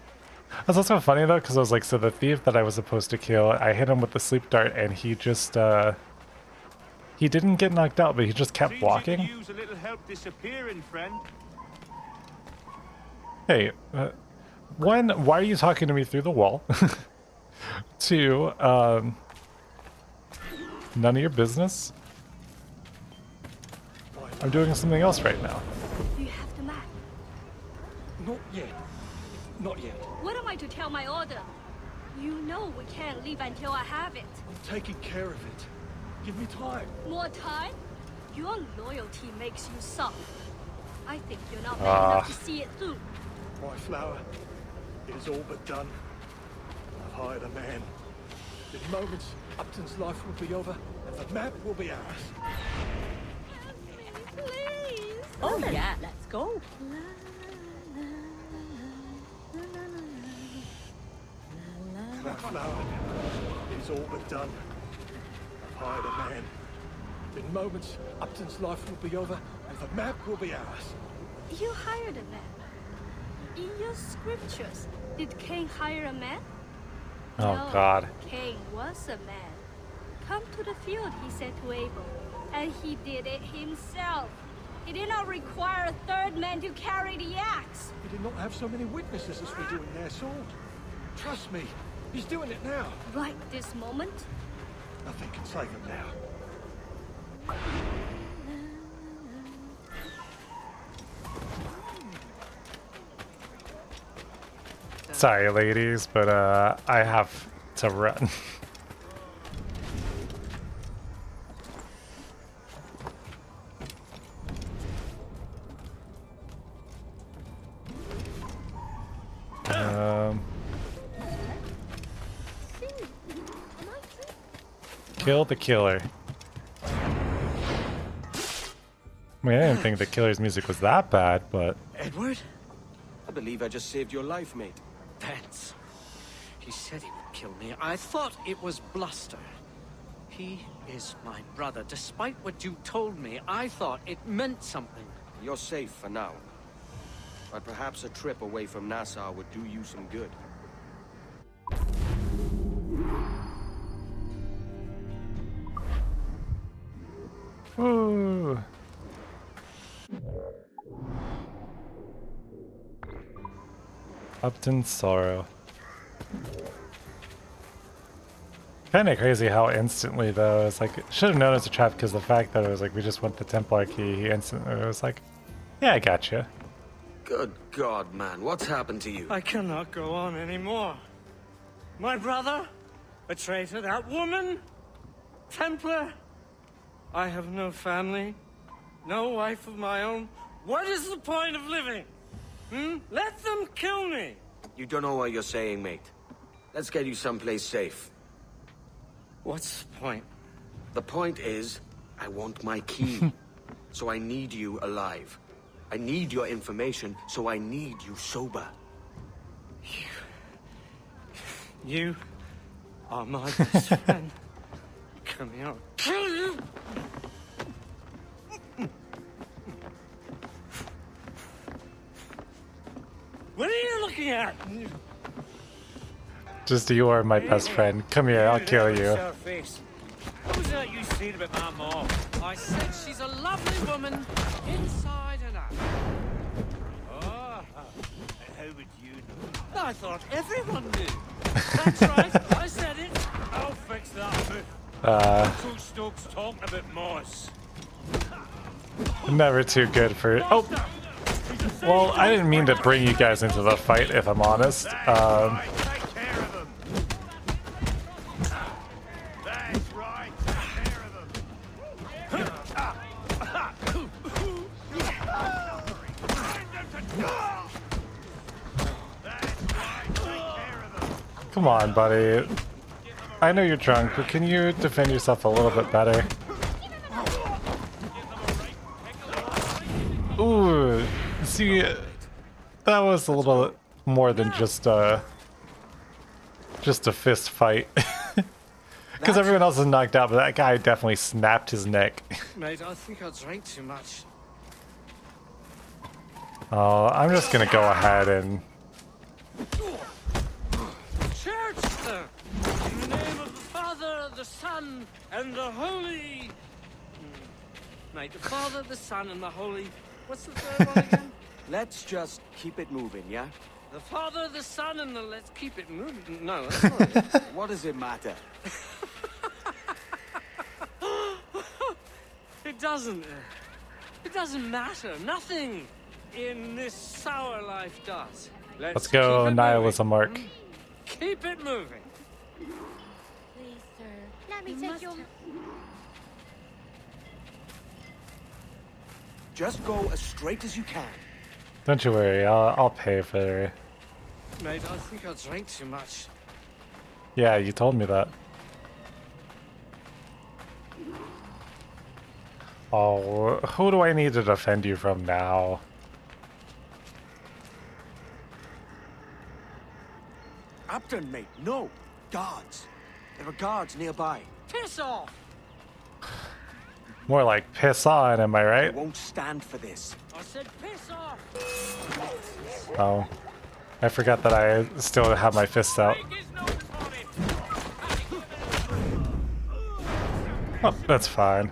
That's also funny, though, because I was like, so the thief that I was supposed to kill, I hit him with the sleep dart, and he just, he didn't get knocked out, but he just kept walking. Seems you could use a little help disappearing, friend. Hey, one, why are you talking to me through the wall? Two, none of your business. I'm doing something else right now. Do you have the map? Not yet. Not yet. What am I to tell my order? You know we can't leave until I have it. I'm taking care of it. Give me time. More time? Your loyalty makes you soft. I think you're not man enough to see it through. My flower, it is all but done. I've hired a man. In moments, Upton's life will be over, and the map will be ours. Please. Oh yeah, let's go. My flower, it is all but done. I've hired a man. In moments, Upton's life will be over, and the map will be ours. You hired a man. In your scriptures, did Cain hire a man? Oh, No, God. Cain was a man. Come to the field, he said to Abel, and he did it himself. He did not require a third man to carry the axe. We did not have so many witnesses as we do in their sword. Trust me, he's doing it now. Right this moment? Nothing can save him now. Sorry, ladies, but I have to run. Kill the killer. I mean, I didn't think the killer's music was that bad, but... Edward? I believe I just saved your life, mate. Vance. He said he would kill me. I thought it was bluster. He is my brother. Despite what you told me, I thought it meant something. You're safe for now. But perhaps a trip away from Nassau would do you some good. Ooh. Upton's Sorrow. Kind of crazy how instantly, though, it's like, should have known it was a trap because the fact that it was like, we just went the Templar key, he instantly was like, yeah, I got you. Good God, man. What's happened to you? I cannot go on anymore. My brother? A traitor? That woman? Templar? I have no family. No wife of my own. What is the point of living? Let them kill me! You don't know what you're saying, mate. Let's get you someplace safe. What's the point? The point is, I want my key. So I need you alive. I need your information, so I need you sober. You are my best friend. Come here, I'll kill you! What are you looking at? Just you are my best friend. Come here, I'll kill you. What was that you said about my mom? I said she's a lovely woman, inside and out. Oh, how would you know? I thought everyone knew. That's right, I said it. I'll fix that. Two Stokes talking about moss. Never too good for... Oh! Well, I didn't mean to bring you guys into the fight, if I'm honest. Take care of them. That's right, take care of them. Come on, buddy. I know you're drunk, but can you defend yourself a little bit better? Ooh, see, that was a little more than just a fist fight. Because everyone else is knocked out, but that guy definitely snapped his neck. Mate, I think I drank too much. Oh, I'm just gonna go ahead and... Church! In the name of the Father, the Son, and the Holy... Mate, the Father, the Son, and the Holy... What's the third one again? Let's just keep it moving, yeah? The Father, the Son, and the... Let's keep it moving. No, that's not it. What does it matter? It doesn't. It doesn't matter. Nothing in this sour life does. Let's go, nihilism, Mark. Keep it moving. Please, sir. Let me take your... Just go as straight as you can. Don't you worry, I'll pay for it. Mate, I think I drank too much. Yeah, you told me that. Oh, who do I need to defend you from now? Abton, mate, no. Guards. There are guards nearby. Piss off! More like piss on, am I I right? won't stand for this. I said piss off! Oh. I forgot that I still have my fists out. Oh, that's fine.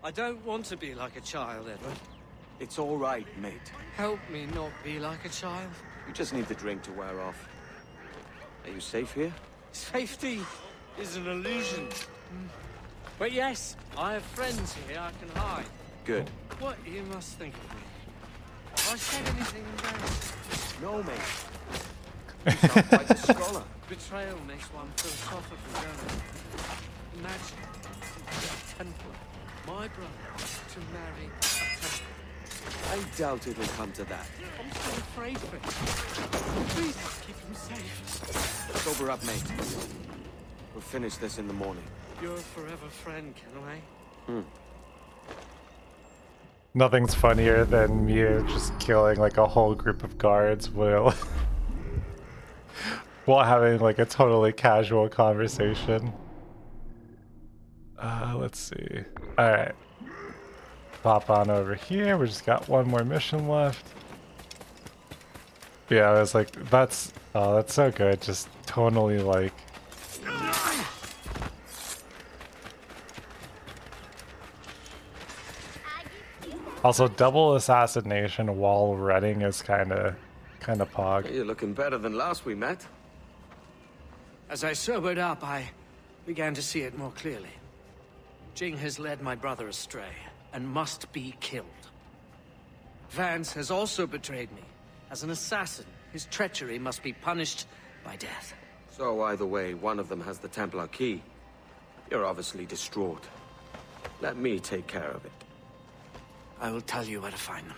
I don't want to be like a child, Edward. It's all right, mate. Help me not be like a child. You just need the drink to wear off. Are you safe here? Safety is an illusion. But yes, I have friends here I can hide. Good. What you must think of me? Have I said anything embarrassing? No, mate. You sound like a scholar. Betrayal makes one philosophical, don't it? Imagine a Templar, my brother, to marry a Templar. I doubt it'll come to that. I'm so afraid of it. Please keep him safe. Sober up, mate. We'll finish this in the morning. You're a forever friend, Kenway. Nothing's funnier than me just killing like a whole group of guards while having like a totally casual conversation. Let's see. Alright. Pop on over here. We just got one more mission left. Yeah, I was like, that's so good. Just totally like... Also, double assassination while running is kind of pog. You're looking better than last we met. As I sobered up, I began to see it more clearly. Jing has led my brother astray, and must be killed. Vance has also betrayed me. As an assassin, his treachery must be punished by death. So either way, one of them has the Templar key. You're obviously distraught. Let me take care of it. I will tell you where to find them.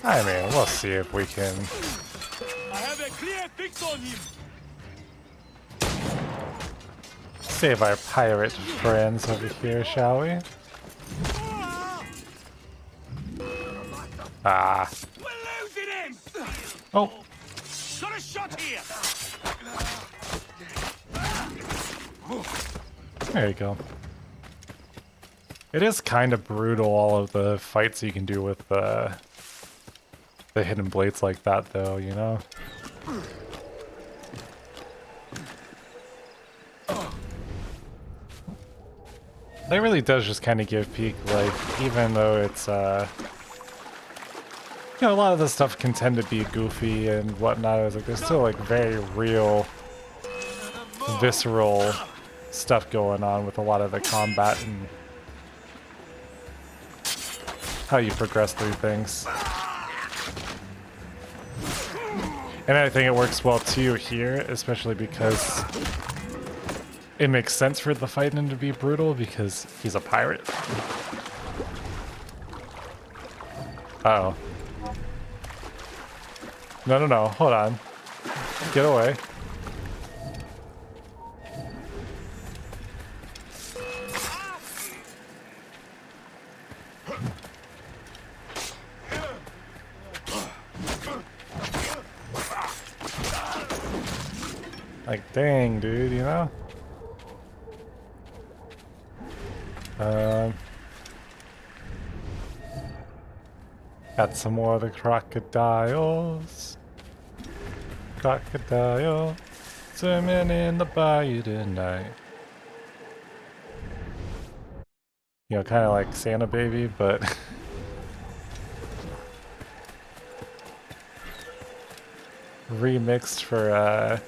I mean, we'll see if we can I have a clear fix on him. save our pirate friends over here, shall we? Ah. We're losing him. Oh. Got a shot here. There you go. It is kind of brutal, all of the fights you can do with the hidden blades like that, though, you know? That really does just kind of give Peak, like, even though it's, you know, a lot of the stuff can tend to be goofy and whatnot, it's like, there's still, like, very real, visceral stuff going on with a lot of the combat and how you progress through things. And I think it works well too here, especially because it makes sense for the fighting to be brutal because he's a pirate. Uh-oh. No, hold on. Get away. Like, dang, dude, you know? Got some more of the crocodiles. Crocodile swimming in the bayou tonight. You know, kind of like Santa Baby, but remixed for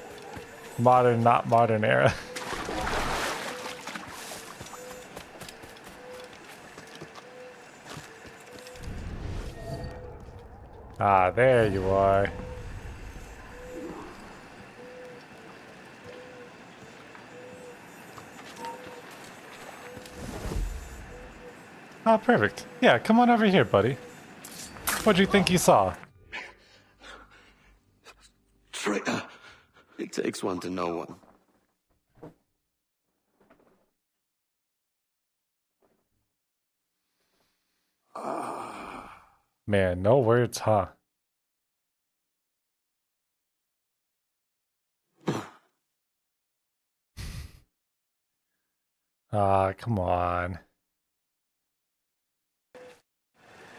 modern, not modern era. Ah, there you are. Oh, perfect. Yeah, come on over here, buddy. What'd you think you saw? Traitor! It takes one to know one. Man, no words, huh? Ah, come on.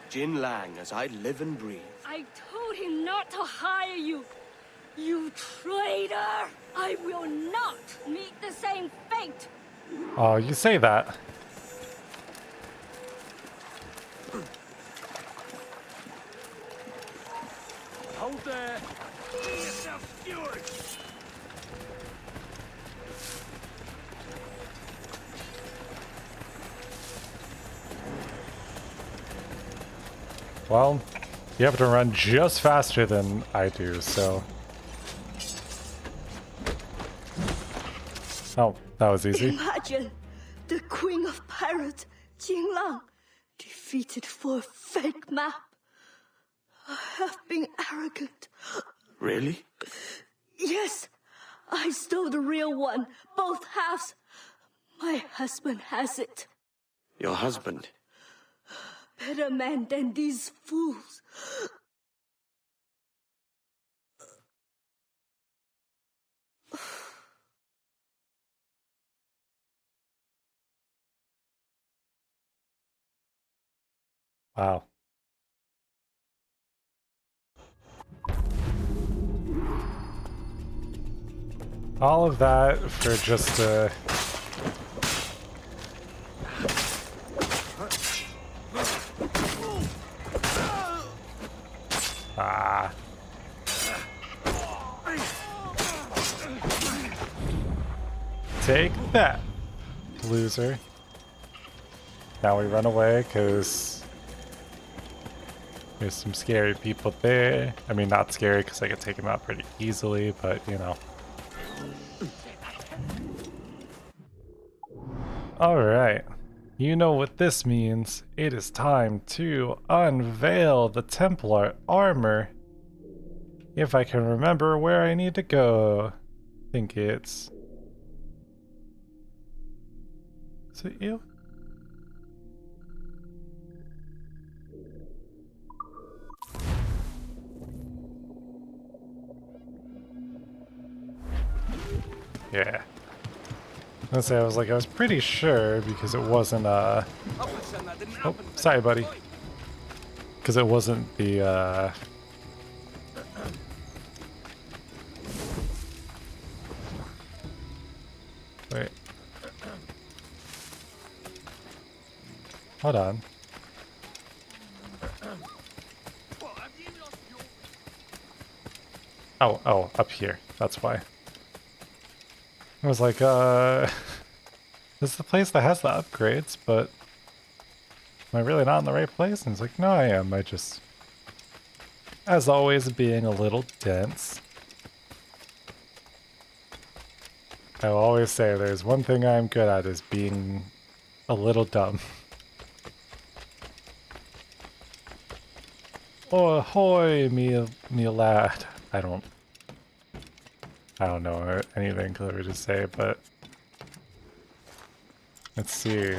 Jin Lang, as I live and breathe. I told him not to hire you. You traitor! I will not meet the same fate! Oh, you say that. Hold there. Be yourself steward. Well, you have to run just faster than I do, so... Oh, that was easy. Imagine the Queen of Pirates, Jin Lang, defeated for a fake map. I have been arrogant. Really? Yes, I stole the real one, both halves. My husband has it. Your husband? Better man than these fools. Wow. All of that for just a... Ah. Take that. loser. Now we run away because there's some scary people there. I mean, not scary because I could take them out pretty easily, but you know. Alright, you know what this means. It is time to unveil the Templar armor. If I can remember where I need to go. I think it's... Is it you? Yeah. I was pretty sure because it wasn't, oh, sorry, buddy. Because it wasn't the, Wait. Hold on. Oh, up here. That's why. I was like, this is the place that has the upgrades, but am I really not in the right place? And it's like, no, I am. I just, as always, being a little dense. I will always say there's one thing I'm good at is being a little dumb. Oh, ahoy, me lad. I don't know anything clever to say, but let's see.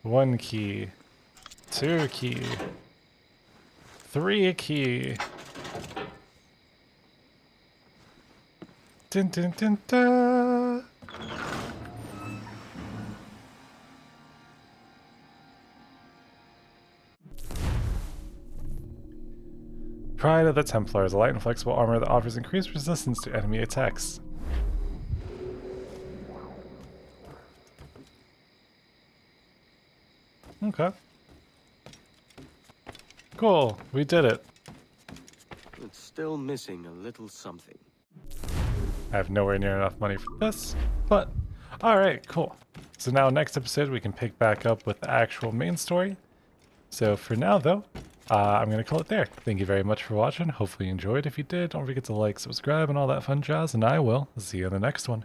1 key, 2 key, 3 key. Dun dun dun dun. Pride of the Templar is a light and flexible armor that offers increased resistance to enemy attacks. Okay. Cool, we did it. It's still missing a little something. I have nowhere near enough money for this, but alright, cool. So now next episode we can pick back up with the actual main story. So for now though, I'm going to call it there. Thank you very much for watching. Hopefully you enjoyed. If you did, don't forget to like, subscribe, and all that fun jazz, and I will see you in the next one.